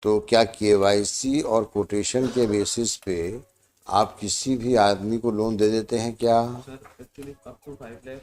तो क्या केवाईसी और कोटेशन के बेसिस पे आप किसी भी आदमी को लोन दे देते हैं क्या? Sir actually up to 5 lakh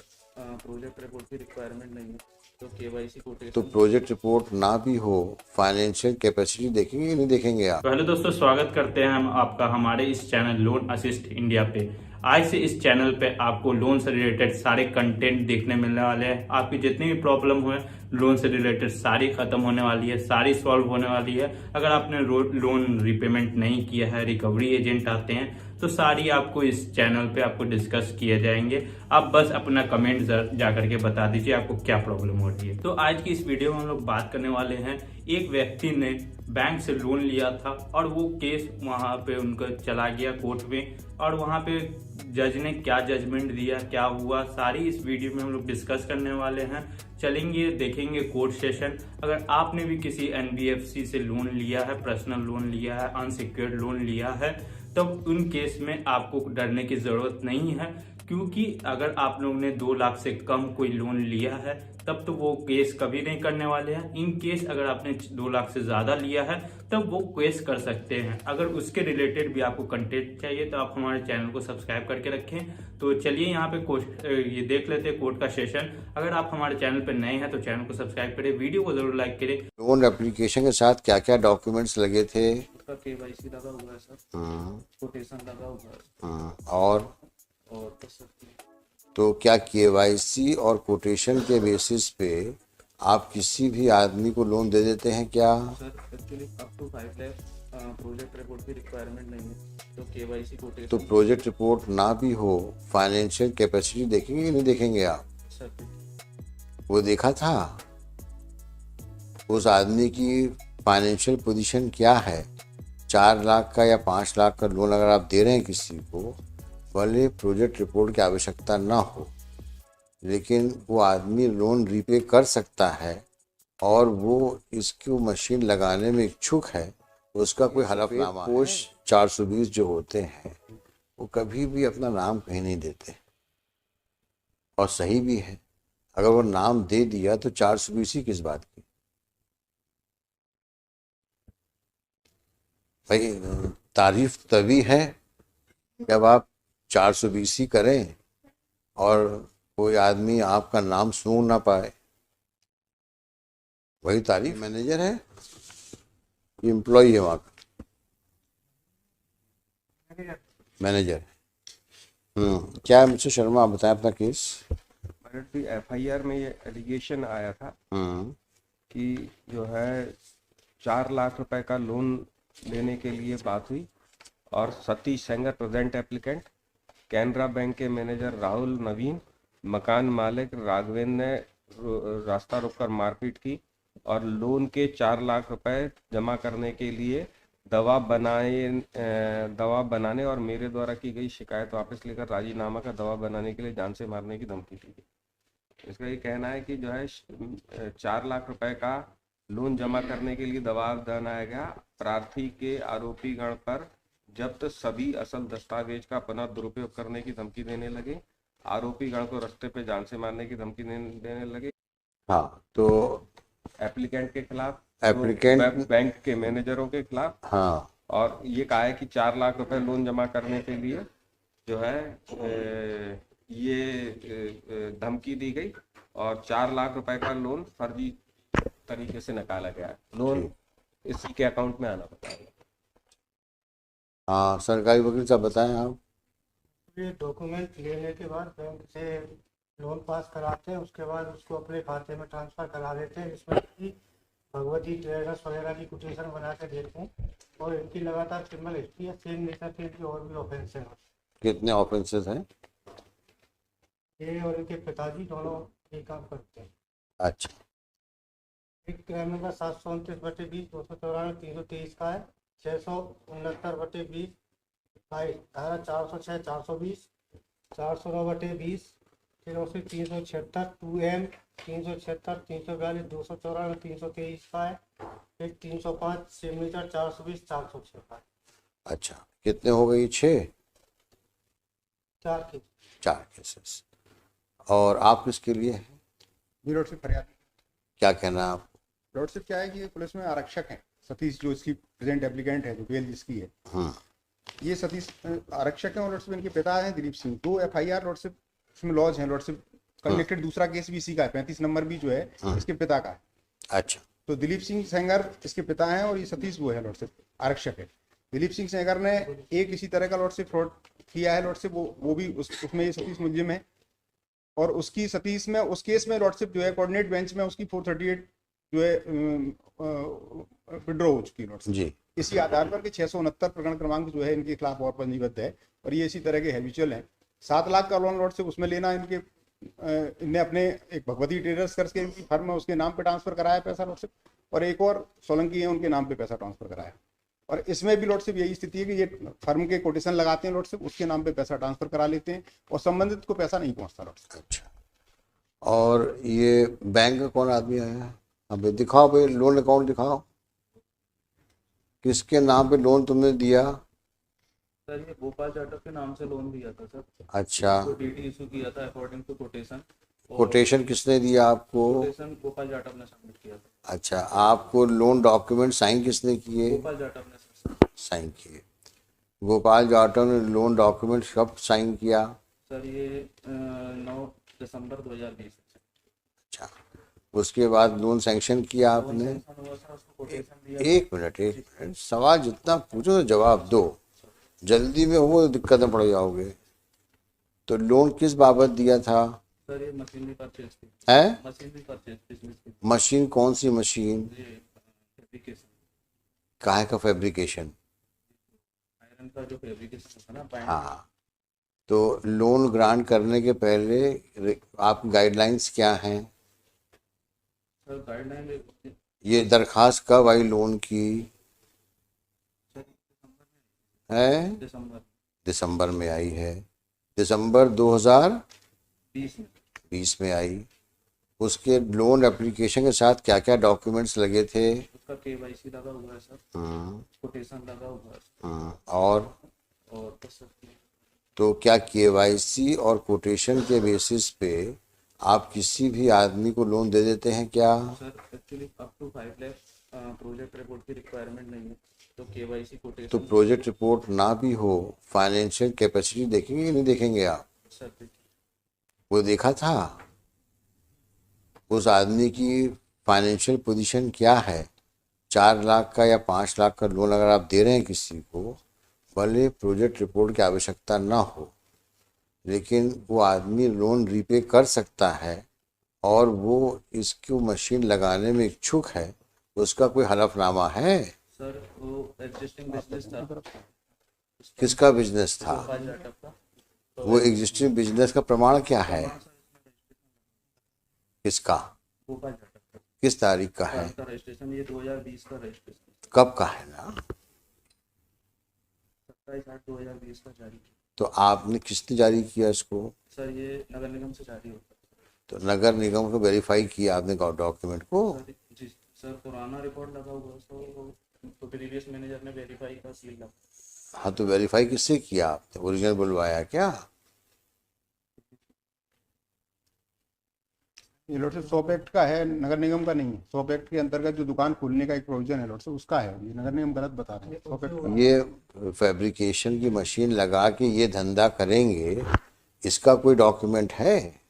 project report की रिक्वायरमेंट नहीं है, तो केवाईसी तो कोटेशन। प्रोजेक्ट रिपोर्ट ना भी हो, फाइनेंशियल कैपेसिटी देखेंगे कि नहीं देखेंगे आप? पहले दोस्तों स्वागत करते हैं हम आपका हमारे इस चैनल लोन असिस्ट इंडिया पे। आज से इस चैनल पे आपको लोन से रिलेटेड सारे कंटेंट देखने मिलने वाले हैं। आपकी जितनी भी प्रॉब्लम हुए लोन से रिलेटेड सारी खत्म होने वाली है, सारी सॉल्व होने वाली है। अगर आपने लोन रिपेमेंट नहीं किया है, रिकवरी एजेंट आते हैं, तो सारी आपको इस चैनल पे आपको डिस्कस किए जाएंगे। आप बस अपना कमेंट जा करके बता दीजिए आपको क्या प्रॉब्लम हो रही है। तो आज की इस वीडियो में हम लोग बात करने वाले हैं, एक व्यक्ति ने बैंक से लोन लिया था और वो केस वहां पे उनका चला गया कोर्ट में, और वहां पे जज ने क्या जजमेंट दिया, क्या हुआ, सारी इस वीडियो में हम लोग डिस्कस करने वाले हैं। चलेंगे देखेंगे कोर्ट सेशन। अगर आपने भी किसी एनबीएफसी से लोन लिया है, पर्सनल लोन लिया है, अनसिक्योर्ड लोन लिया है, तो उन केस में आपको डरने की जरूरत नहीं है, क्योंकि अगर आप लोगों ने 2 लाख से कम कोई लोन लिया है तब तो वो केस कभी नहीं करने वाले हैं। इन केस अगर आपने 2 लाख से ज्यादा लिया है तब वो केस कर सकते हैं। अगर उसके रिलेटेड भी आपको कंटेंट चाहिए तो आप हमारे चैनल को सब्सक्राइब करके रखें। तो चलिए यहाँ पे ये देख लेते हैं कोर्ट का सेशन। अगर आप हमारे चैनल पर नए हैं तो चैनल को सब्सक्राइब करें, वीडियो को जरूर लाइक करें। लोन एप्लीकेशन के साथ क्या क्या डॉक्यूमेंट्स लगे थे? उसका केवाईसी लगा हुआ है सर, कोटेशन लगा हुआ है और और बस सर। तो क्या केवाईसी और कोटेशन के बेसिस पे आप किसी भी आदमी को लोन दे देते हैं क्या? Sir actually up to 5 lakh project report की रिक्वायरमेंट नहीं है, तो केवाईसी तो कोटेशन। प्रोजेक्ट रिपोर्ट ना भी हो, फाइनेंशियल कैपेसिटी देखेंगे कि नहीं देखेंगे आप? सर वो देखा था उस आदमी की फाइनेंशियल पोजीशन क्या है। 4 लाख का या 5 लाख का लोन अगर आप दे रहे हैं किसी को, भले प्रोजेक्ट रिपोर्ट की आवश्यकता ना हो, लेकिन वो आदमी लोन रीपे कर सकता है और वो इसको मशीन लगाने में इच्छुक है, उसका कोई हलफनामा है। कोष 420 जो होते हैं वो कभी भी अपना नाम कहीं नहीं देते, और सही भी है। अगर वो नाम दे दिया तो 420 ही किस बात की? भाई तारीफ तभी है जब आप 420 ही करें और कोई आदमी आपका नाम सुन ना पाए, वही तारीफ। मैनेजर है, एम्प्लॉय है वहाँ का? मैनेजर। क्या है मिस्टर शर्मा, आप बताएं अपना केस। एफआईआर में ये एलिगेशन आया था हम्म कि जो है 4 लाख रुपए का लोन लेने के लिए बात हुई और Satish Sengar present applicant, Canara bank के मैनेजर राहुल नवीन, मकान मालिक राघवेंद्र ने रास्ता रोककर मारपीट की और लोन के 4 लाख रुपए जमा करने के लिए दवा बनाने और मेरे द्वारा की गई शिकायत वापस लेकर राजीनामा का दवा बनाने के लिए जान से मारने की धमकी दी गई। इसका ये कहना है कि जो है 4 लाख रुपए का लोन जमा करने के लिए दबाव बनाया गया। प्रार्थी के आरोपी गण पर जब्त सभी असल दस्तावेज का पुनः दुरुपयोग करने की धमकी देने लगे। आरोपी गण को रास्ते पे जान से मारने की धमकी देने लगे। हाँ, तो एप्लीकेंट के खिलाफ, एप्लीकेंट बैंक के मैनेजरों के खिलाफ। हाँ, और ये कहा है कि 4 लाख रुपए लोन जमा करने के लिए जो है ये धमकी दी गई और 4 लाख रुपए का लोन फर्जी तरीके से निकाला गया है। लोन इसी के अकाउंट में आना बताया। हाँ, सरकारी वकील साहब बताएं आप। ये डॉक्यूमेंट लेने के बाद बैंक से लोन पास कराते हैं, उसके बाद उसको अपने खाते में ट्रांसफर करा देते हैं, जिसमें कि भगवती ट्रेडर्स वगैरह की कोटेशन बना के देते हैं और इनकी लगातार क्रिमिनल हिस्ट्री है। सेम नेचर के इनकी और भी ऑफेंस हैं। कितने ऑफेंसेस हैं? ये और इनके पिताजी दोनों ये काम करते हैं। अच्छा, एक क्राइम नंबर 729/20, 294, 323 का है, 669/20, धारा 406, 420, 409/20, फिर उसमें 376 2M, 376, 342, 294, 323 का है, फिर 305 सिग्नेचर 420, 406 का है। अच्छा, कितने हो गए? 6? 4 केस। 4 केसेस। और आप किसके लिए हैं? जी लॉर्डशिप, फरियाद। क्या कहना है आप? लॉर्डशिप क्या है कि पुलिस में आरक्षक हैं, सतीश जो इसकी प्रेजेंट एप्लीकेंट है, जो बेल जिसकी है, हाँ ये सतीश आरक्षक हैं और लॉर्डशिप इनके पिता हैं दिलीप सिंह। 2 FIR लॉर्डशिप इसमें लॉज हैं, लॉर्डशिप कनेक्टेड। दूसरा केस भी इसी का है, 35 नंबर भी जो है इसके पिता का है। अच्छा तो दिलीप सिंह सेंगर इसके पिता हैं और ये सतीश वो है लॉर्डशिप आरक्षक है। दिलीप सिंह सेंगर ने एक इसी तरह का लॉर्डशिप फ्रॉड किया है लॉर्डशिप, वो भी उसमें ये सतीश मुलजिम है। और उसकी सतीश में उस केस में लॉर्डशिप जो है कोऑर्डिनेट बेंच में उसकी 438 जो है विड्रॉ हो चुकी है लॉर्डशिप। जी इसी आधार पर कि 669 प्रकरण क्रमांक जो है इनके खिलाफ और पंजीबद्ध है और ये इसी तरह के हैबिचुअल हैं। 7 लाख का लोन लॉर्डशिप उसमें लेना इनके इनने अपने एक भगवती ट्रेडर्स करके इनकी फर्म है उसके नाम पे ट्रांसफर कराया पैसा लॉर्डशिप, और एक और सोलंकी है उनके नाम पे पैसा ट्रांसफर कराया। और इसमें भी लॉर्डशिप यही स्थिति है कि ये फर्म के कोटेशन लगाते हैं लॉर्डशिप, उसके नाम पे पैसा ट्रांसफर करा लेते हैं और संबंधित को पैसा नहीं पहुंचता लॉर्डशिप। अच्छा। और ये बैंक का कौन आदमी आया? अबे दिखाओ भाई, लोन अकाउंट दिखाओ, किसके नाम पे लोन तुमने दिया? सर ये गोपाल जाटव के नाम से लोन दिया था सर। अच्छा, तो डीडी इशू किया था अकॉर्डिंग टू कोटेशन। कोटेशन किसने दिया आपको? कोटेशन गोपाल जाटव ने सबमिट किया था। अच्छा, आपको लोन डॉक्यूमेंट साइन किसने किए? गोपाल जाटव ने सर साइन किए। गोपाल जाटव ने लोन डॉक्यूमेंट कब साइन किया? सर ये 9 दिसंबर 2020। अच्छा, उसके बाद लोन सैंक्शन किया आपने? हुआ सर, उसको कोटेशन दिया। एक मिनट, सवाल जितना पूछो तो जवाब दो, जल्दी में हो तो दिक्कत में पड़ जाओगे। तो लोन किस बाबत दिया था? सर ये मशीनरी परचेज थी। है? मशीनरी परचेज बिजनेस की। मशीन कौन सी मशीन? ये फैब्रिकेशन, काहे का फैब्रिकेशन? आयरन का जो फैब्रिकेशन होता है ना, बाइंड। हाँ, तो लोन ग्रांट करने के पहले आप गाइडलाइंस क्या हैं? सर गाइडलाइन ये दरखास्त कब आई लोन की? है? दिसंबर में आई है। दिसंबर 2020 में आई। उसके लोन एप्लीकेशन के साथ क्या क्या डॉक्यूमेंट्स लगे थे? उसका केवाईसी लगा हुआ है सर, कोटेशन लगा हुआ है और बस सर। तो क्या केवाईसी और कोटेशन के बेसिस पे आप किसी भी आदमी को लोन दे देते हैं क्या? Sir actually up to 5 lakh project report की रिक्वायरमेंट नहीं है, तो केवाईसी तो कोटेशन। प्रोजेक्ट रिपोर्ट ना भी हो, फाइनेंशियल कैपेसिटी देखेंगे कि नहीं देखेंगे आप? सर वो देखा था उस आदमी की फाइनेंशियल पोजीशन क्या है। 4 लाख का या 5 लाख का लोन अगर आप दे रहे हैं किसी को, भले प्रोजेक्ट रिपोर्ट की आवश्यकता ना हो, लेकिन वो आदमी लोन रीपे कर सकता है और वो इसको मशीन लगाने में इच्छुक है, उसका कोई हलफनामा है? सर वो एग्जिस्टिंग बिजनेस था। किसका बिजनेस था? गोपाल जाटव का। वो एग्जिस्टिंग बिजनेस का प्रमाण क्या है? किसका? गोपाल जाटव का। किस तारीख का है? उसका रजिस्ट्रेशन ये 2020 का रजिस्ट्रेशन, कब का है ना? 27/8/2020 का जारी किया। तो आपने किसने जारी किया इसको? सर ये नगर निगम से जारी होता है। तो नगर निगम को वेरीफाई किया आपने डॉक्यूमेंट को? सर जी सर, पुराना रिकॉर्ड लगा हुआ है, तो प्रीवियस मैनेजर ने वेरीफाई का सील लगा। हाँ, तो वेरीफाई किससे किया आपने? ओरिजिनल बुलवाया क्या? ये लॉर्डशिप सॉप एक्ट का है, नगर निगम का नहीं है। सॉप एक्ट के अंतर्गत जो दुकान खोलने का एक प्रोविजन है लॉर्डशिप, उसका है। ये नगर निगम गलत बता रहे हैं। सॉप एक्ट का ये फैब्रिकेशन की मशीन लगा के ये धंधा करेंगे, इसका कोई डॉक्यूमेंट है?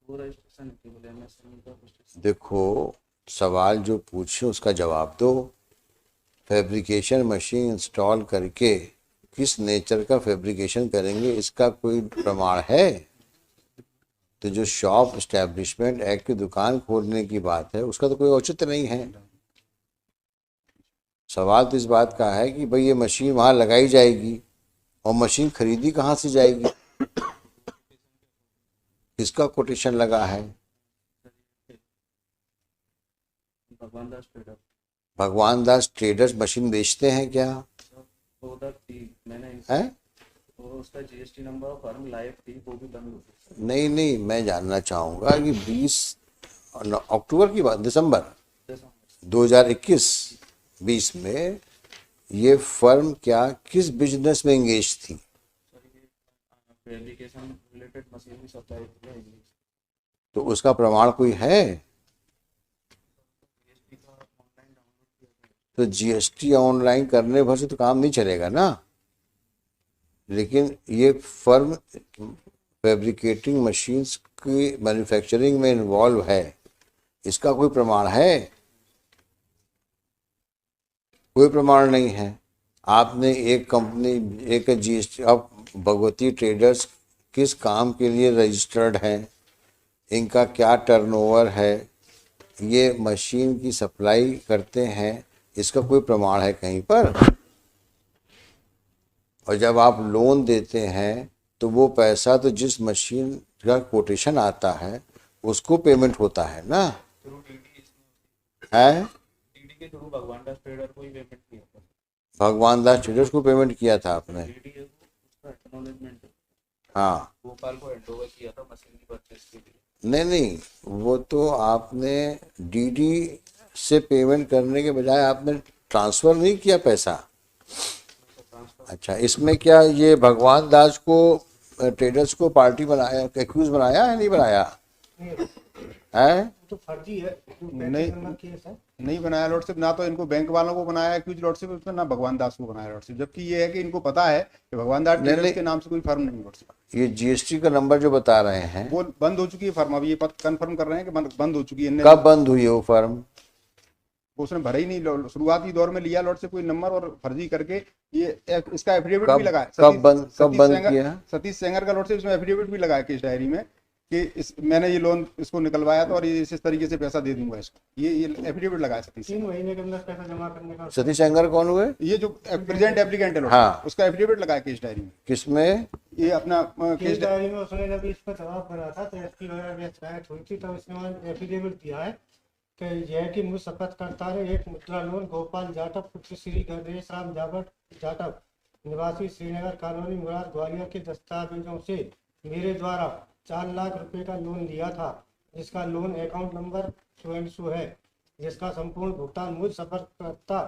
वो रजिस्ट्रेशन केवल एमएसएमई का कुछ। देखो, सवाल जो पूछे उसका जवाब दो। फैब्रिकेशन मशीन इंस्टॉल करके किस नेचर का फैब्रिकेशन करेंगे, इसका कोई प्रमाण है? तो जो शॉप एस्टेब्लिशमेंट एक्ट की दुकान खोलने की बात है, उसका तो कोई औचित्य नहीं है। सवाल तो इस बात का है कि भाई ये मशीन वहाँ लगाई जाएगी और मशीन खरीदी कहाँ से जाएगी? किसका कोटेशन लगा है? भगवान दास ट्रेडर। भगवान दास ट्रेडर्स मशीन बेचते हैं क्या? वो उधर थी, मैंने है? वो उसका जीएसटी नंबर फॉर्म लाइव थी, वो भी बंद हो गई। नहीं, मैं जानना चाहूँगा कि 20 अक्टूबर की बात, दिसंबर 2021-20 में ये फर्म क्या किस बिजनेस में एंगेज थी? फैब्रिकेशन रिलेटेड मशीनरी सप्लाई थी। तो उसका प्रमाण कोई है? तो जीएसटी ऑनलाइन करने भर से तो काम नहीं चलेगा ना। लेकिन ये फर्म फैब्रिकेटिंग मशीन्स की मैन्युफैक्चरिंग में इन्वॉल्व है, इसका कोई प्रमाण है? कोई प्रमाण नहीं है। आपने एक कंपनी, एक जीएसटी, अब भगवती ट्रेडर्स किस काम के लिए रजिस्टर्ड हैं, इनका क्या टर्नओवर है, ये मशीन की सप्लाई करते हैं, इसका कोई प्रमाण है कहीं पर? और जब आप लोन देते हैं तो वो पैसा तो जिस मशीन का कोटेशन आता है उसको पेमेंट होता है ना, थ्रू डीडी है? डीडी के थ्रू भगवान दास ट्रेडर को ही पेमेंट किया था। भगवान दास ट्रेडर्स को पेमेंट किया था आपने? डीडी है उसका एक्नॉलेजमेंट है। हाँ, गोपाल को हैंडओवर किया था मशीन की परचेस के लिए। नहीं, वो तो आपने डीडी से पेमेंट करने के बजाय आपने ट्रांसफ़र नहीं किया पैसा। अच्छा, इसमें क्या ये भगवान दास को ट्रेडर्स को पार्टी बनाया, एक्यूज बनाया है, नहीं बनाया है? तो फर्जी है जो पैसे नहीं। जमा किए सर। नहीं बनाया लॉर्डशिप, ना तो इनको बैंक वालों को बनाया एक्यूज लॉर्डशिप उसमें, ना भगवान दास को बनाया लॉर्डशिप। जबकि ये है कि इनको पता है कि भगवान दास ट्रेडर्स के नाम से कोई फर्म नहीं लॉर्डशिप। ये जीएसटी का नंबर जो बता रहे हैं वो बंद हो चुकी है फर्म, अभी ये कंफर्म कर रहे हैं कि बंद हो चुकी है। कब बंद हुई है वो फर्म? उसने भरा ही नहीं, शुरुआती दौर में लिया लॉर्डशिप कोई नंबर और फर्जी करके ये इसका एफिडेविट भी लगाया। कब बंद किया? सतीश सेंगर का लॉर्डशिप इसमें एफिडेविट भी लगाया केस डायरी में कि मैंने ये लोन इसको निकलवाया था और ये इस तरीके से पैसा दे दूंगा इसको। ये एफिडेविट लगाया सतीश। 3 महीने के अंदर पैसा जमा करने का। सतीश सेंगर कौन हुए? ये जो प्रेजेंट एप्लीकेंट है हाँ। उसका एफिडेविट लगाया केस डायरी में। किसमें? ये अपना केस डायरी में उसने जब इस पर दबाव बना था तो एसपी वगैरह की शिकायत हुई थी, तब इसने एफिडेविट दिया है कि यह कि मुझ शपथ करता है एक मुद्रा लोन गोपाल जाटव पुत्र श्री गणेश राम जाटव निवासी श्रीनगर कॉलोनी मुराद ग्वालियर के दस्तावेजों से मेरे द्वारा 4 लाख रुपए का लोन लिया था, जिसका लोन अकाउंट नंबर सो है, जिसका संपूर्ण भुगतान मुझ शपथकर्ता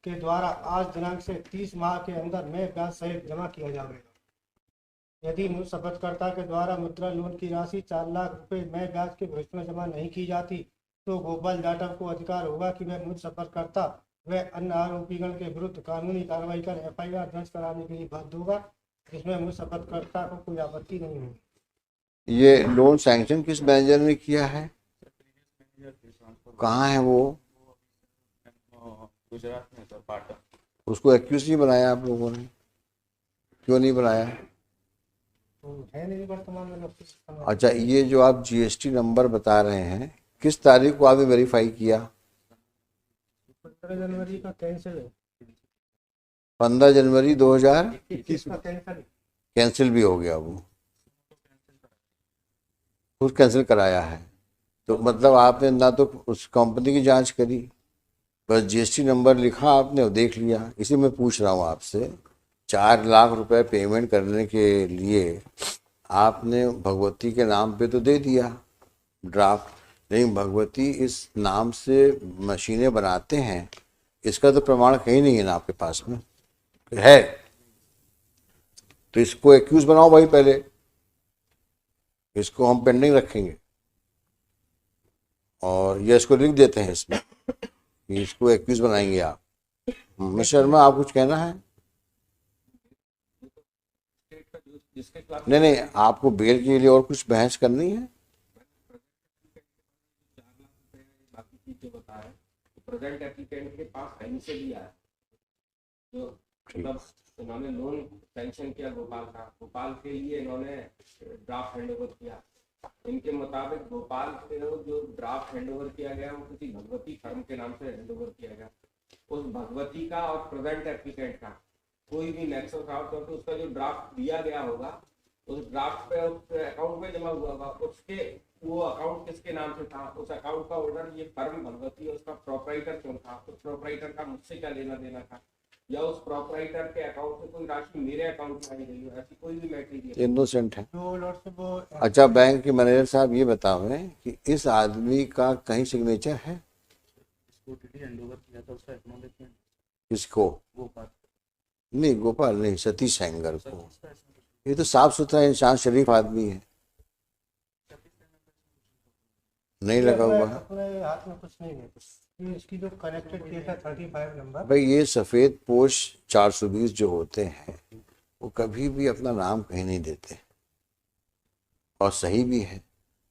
के द्वारा आज दिनांक से 30 माह के अंदर मैं ब्याज सहित जमा किया जाएगा। यदि मुझ शपथकर्ता के द्वारा मुद्रा लोन की राशि 4 लाख रुपए मैं ब्याज के भविष्य में जमा नहीं की जाती तो गोपाल जाटव को अधिकार होगा कि वह मुझ शपथकर्ता व अन्य आरोपीगण के विरुद्ध कानूनी कार्रवाई कर एफआईआर दर्ज कराने के लिए बाध्य होगा, जिसमें मुझ शपथकर्ता को कोई आपत्ति नहीं होगी। ये लोन सैंक्शन किस मैनेजर ने किया है? कहाँ है वो? गुजरात में सर, पाटन। उसको एक्यूज नहीं बनाया आप लोगों ने? क्यों नहीं बनाया? तो है नहीं वर्तमान में लॉकडाउन। अच्छा, ये जो आप जीएसटी नंबर बता रहे हैं किस तारीख को आपने वेरीफाई किया? 15 जनवरी का कैंसिल है। 15 जनवरी 2021 का कैंसिल। कैंसिल भी हो गया, वो खुद कैंसिल कराया है। तो मतलब आपने ना तो उस कंपनी की जांच करी, बस जीएसटी नंबर लिखा आपने और देख लिया। इसी में पूछ रहा हूँ आपसे, 4 लाख रुपए पेमेंट करने के लिए आपने भगवती के नाम पे तो दे दिया ड्राफ्ट, लेकिन भगवती इस नाम से मशीनें बनाते हैं, इसका तो प्रमाण कहीं नहीं है ना आपके पास में है? तो इसको एक्यूज बनाओ भाई, पहले इसको हम पेंडिंग रखेंगे और ये इसको लिख देते हैं इसमें कि इसको एक्यूज बनाएंगे आप। मिस्टर शर्मा, आप कुछ कहना है? नहीं, आपको बेल के लिए और कुछ बहस करनी है? प्रेजेंट एप्लीकेंट के पास कहीं से भी आया तो मतलब इन्होंने लोन सैंक्शन किया गोपाल के लिए इन्होंने ड्राफ्ट हैंडओवर किया। इनके मुताबिक गोपाल के जो ड्राफ्ट हैंडओवर किया गया वो किसी भगवती फर्म के नाम से हैंडओवर किया गया। उस भगवती का और प्रेजेंट एप्लीकेंट का कोई भी नेक्सस रहा क्योंकि उसका जो ड्राफ्ट दिया गया होगा उस ड्राफ्ट पे उस अकाउंट में जमा हुआ होगा, उसके वो अकाउंट किसके नाम से था, उस अकाउंट का ऑर्डर ये फर्म भगवती उसका प्रोपराइटर कौन था, उस प्रोपराइटर का मुझसे क्या लेना देना था, या उस प्रोपराइटर के अकाउंट से कोई राशि मेरे अकाउंट में आई गई हो, ऐसी कोई भी मैटर इनोसेंट है। जो लॉर्डशिप वो अच्छा, बैंक के मैनेजर साहब ये बताओ कि इस आदमी का कहीं सिग्नेचर है? इसको डीडी हैंडओवर किया था, उसका एक्नॉलेजमेंट। किसको? गोपाल नहीं, गोपाल नहीं, सतीश सेंगर को। ये तो साफ सुथरा इंसान, शरीफ आदमी है, नहीं लगा हुआ है। अपने हाथ में कुछ नहीं है। ये इसकी जो कनेक्टेड केस है 35 नंबर, भाई ये सफ़ेद पोश 420 जो होते हैं वो कभी भी अपना नाम कहीं नहीं देते, और सही भी है।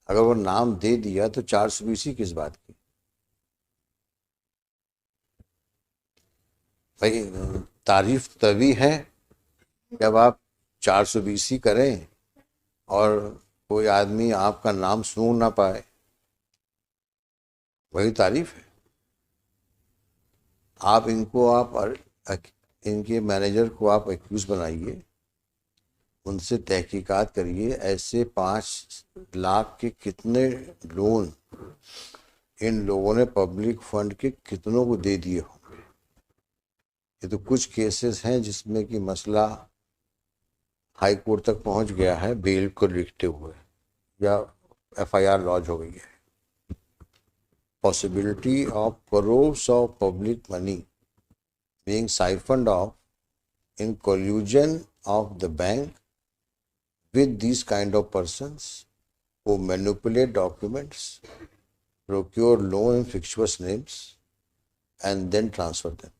अगर वो नाम दे दिया तो 420 ही किस बात की। भाई तारीफ तभी है जब आप 420 ही करें और कोई आदमी आपका नाम सुन ना पाए, वही तारीफ है। आप इनके मैनेजर को आप एक्यूज बनाइए, उनसे तहकीकात करिए, ऐसे 5 लाख के कितने लोन इन लोगों ने पब्लिक फंड के कितनों को दे दिए होंगे। ये तो कुछ केसेस हैं जिसमें कि मसला हाई कोर्ट तक पहुंच गया है बेल को लिखते हुए, या FIR लॉन्च हो गई है। Possibility of crores of public money being siphoned off in collusion of the bank with these kind of persons who manipulate documents, procure loan in fictitious names, and then transfer them.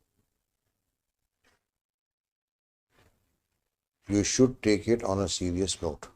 You should take it on a serious note.